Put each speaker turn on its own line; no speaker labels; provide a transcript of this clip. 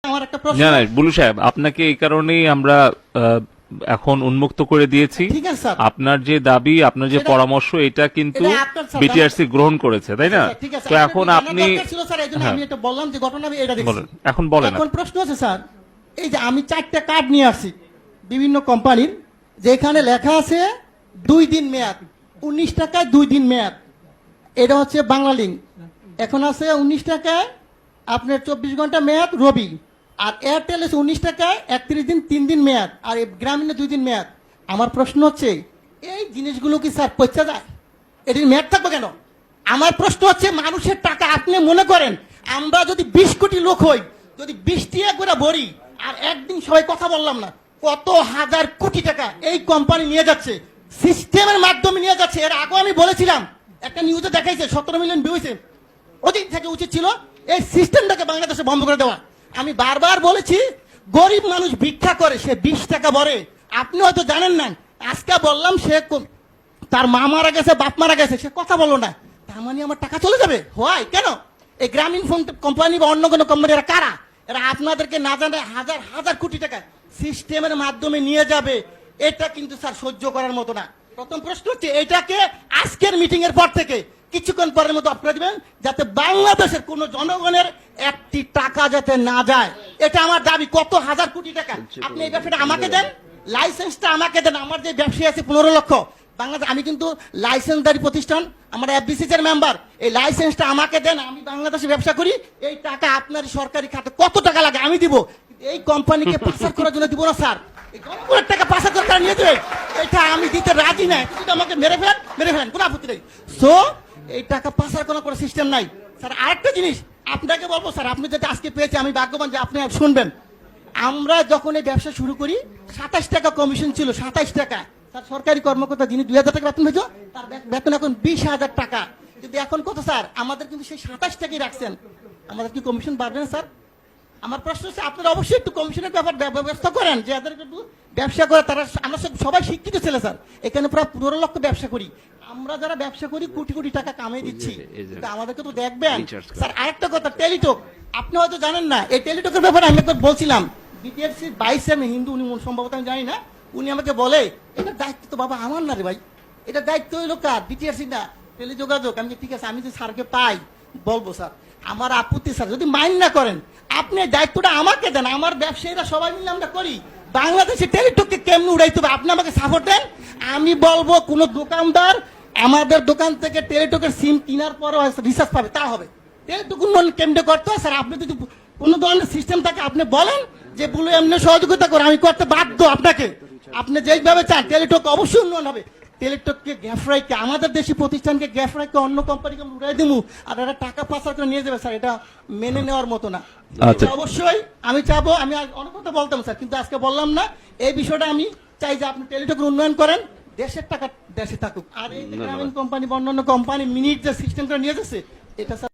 আমার একটা প্রশ্ন।
না না বুলু সাহেব, আপনাকে এই কারণেই আমরা এখন উন্মুক্ত করে দিয়েছি।
ঠিক আছে স্যার,
আপনার যে দাবি, আপনার যে পরামর্শ, এটা কিন্তু
এটা আপনার স্যার
বিটিআরসি গ্রহণ করেছে, তাই না?
ঠিক আছে,
তো এখন আপনি
ছিল স্যার, এইজন্য আমি এটা বললাম যে ঘটনা আমি এটা দেখছি।
বলেন, এখন বলেন।
এখন প্রশ্ন আছে স্যার, এই যে আমি 4টা কার্ড নিয়ে আসছি বিভিন্ন কোম্পানির, যেখানে লেখা আছে 2 দিন মেয়াদ, 19 টাকায় 2 দিন মেয়াদ। এটা হচ্ছে বাংলালিংক। এখন আছে 19 টাকায় আপনার 24 ঘন্টা মেয়াদ রবি। আর এয়ারটেল আছে 19 টাকায় 31 দিন 3 দিন মেয়াদ, আর এই গ্রামীণে 2 দিন মেয়াদ। আমার প্রশ্ন হচ্ছে, এই জিনিসগুলো কি স্যার পয়সা যায়? এটির মেয়াদ থাকবে কেন? আমার প্রশ্ন হচ্ছে, মানুষের টাকা আপনি মনে করেন আমরা যদি 20 কোটি লোক হই, যদি 20 টাকা করে ভরি, আর একদিন সবাই কথা বললাম না, কত হাজার কোটি টাকা এই কোম্পানি নিয়ে যাচ্ছে, সিস্টেমের মাধ্যমে নিয়ে যাচ্ছে। এর আগে আমি বলেছিলাম, একটা নিউজে দেখাইছে 17 মিলিয়ন ভিউ হয়েছে। ওদিন থেকে উচিত ছিল এই সিস্টেমটাকে বাংলাদেশে বন্ধ করে দেওয়া। আমি বারবার বলেছি, গরিব মানুষ ভিক্ষা করে, সে 20 টাকা ভরে। আপনি হয়তো জানেন না, আজকে বললাম সে তার মা মারা গেছে, বাপ মারা গেছে, সে কথা বললো না, তার মানে আমার টাকা চলে যাবে? হয় কেন? এই গ্রামীণ ফোন কোম্পানি বা অন্য কোনো কোম্পানি, এরা কারা? এরা আপনাদেরকে না জানে হাজার হাজার কোটি টাকা সিস্টেমের মাধ্যমে নিয়ে যাবে। এটা কিন্তু স্যার সহ্য করার মতো না। প্রথম প্রশ্ন হচ্ছে, এটাকে আজকের মিটিং এর পর থেকে কিছুক্ষণ পরের মতো অফ করে দিবেন, যাতে বাংলাদেশের কোন জনগণের একটি টাকা যাতে না যায়। এটা আমার দাবি। কত হাজার কোটি টাকা আপনি এই ব্যবসাটা আমাকে দেন, লাইসেন্সটা আমাকে দেন। আমার যে ব্যবসায়ী আছে 15 লক্ষ বাংলাদেশ, আমি কিন্তু লাইসেন্সদারি প্রতিষ্ঠান, আমরা এফবিসিসি এর মেম্বার। এই লাইসেন্সটা আমাকে দেন, আমি বাংলাদেশে ব্যবসা করি। এই টাকা আপনার সরকারি খাতে কত টাকা লাগে আমি দিব, এই কোম্পানিকে পাচার করার জন্য দিব না স্যার। এই জনগণের টাকা পাচার করে তারা নিয়ে যাবে, এটা আমি দিতে রাজি নাই। কিন্তু আমাকে মেরে ফেলেন, কোনো আপত্তি নেই। সো এই টাকা পাচার করার কোনো সিস্টেম নাই স্যার। আরেকটা জিনিস আপনাকে বলবো স্যার, আপনি যদি আজকে পেয়েছে, আমি ভাগ্যবান যে আপনি শুনবেন। আমরা যখন এই ব্যবসা শুরু করি 27 টাকা কমিশন ছিল, 27 টাকা। তার সরকারি কর্মকর্তা যিনি 2000 টাকা বেতন হয়েছে, তার বেতন এখন 20,000 টাকা। কিন্তু এখন কত স্যার? আমাদের কিন্তু সেই 27 টাকাই রাখছেন। আমাদের কি কমিশন বাড়বে না স্যার? আমার প্রশ্ন হচ্ছে, আপনারা অবশ্যই একটু কমিশনের ব্যাপার ব্যবস্থা করেন, যে এদের একটু ব্যবসা করে তারা। আমরা সবাই শিক্ষিত ছেলে স্যার, এখানে প্রায় 15 লক্ষ ব্যবসা করি। আমরা যারা ব্যবসা করি কোটি কোটি টাকা কামিয়ে দিচ্ছি, কিন্তু আমাদেরকে তো দেখবেন স্যার। আরেকটা কথা, টেলিটক, আপনি হয়তো জানেন না, এই টেলিটকের ব্যাপারে আমি একবার বলছিলাম, বিটিআরসি 22 আমি হিন্দু, উনি সম্ভবত আমি জানি না, উনি আমাকে বলে, এটার দায়িত্ব তো বাবা আমার না রে ভাই, এটা দায়িত্ব হইলো কার? বিটিআরসি না, টেলিযোগাযোগ। আমি ঠিক আছে, আমি যদি স্যারকে পাই বলবো স্যার, আমার আপত্তি স্যার, যদি মাইন্ড না করেন আপনি দায়িত্বটা আমাকে দেন। আমার ব্যবসায়ীরা সবাই মিলে আমরা করি। বাংলাদেশে টেলিটককে কেমনি উড়াইতে হবে আপনি আমাকে সাপোর্ট দেন। আমি বলবো, কোন দোকানদার আমাদের দোকান থেকে টেলিটকের সিম কেনার পরও রিচার্জ পাবে, তা হবে। টেলিটক উন্নয়ন কেমনে করতে হয় স্যার, আপনি যদি কোন ধরনের সিস্টেম থাকে আপনি বলেন, যে বলে এমনি সহযোগিতা করে, আমি করতে বাধ্য আপনাকে। আপনি যেইভাবে চান টেলিটক অবশ্যই উন্নয়ন হবে। টেলিটককে গ্যাফরাইকে, আমাদের দেশি প্রতিষ্ঠানকে গ্যাফরাইকে অন্য কোম্পানিকে উড়াই দিব, আর এরা টাকা পাচার করে নিয়ে যাবে স্যার, এটা মেনে নেওয়ার মতো না। অবশ্যই আমি চাবো, আমি অনেক কথা বলতাম স্যার, কিন্তু আজকে বললাম না। এই বিষয়টা আমি চাই যে আপনি টেলিটকের উন্নয়ন করেন, দেশের টাকা দেশে থাকুক। আর এই গ্রামীণ কোম্পানি বা অন্যান্য কোম্পানি মিনিট যে সিস্টেমটা নিয়ে যাচ্ছে, এটা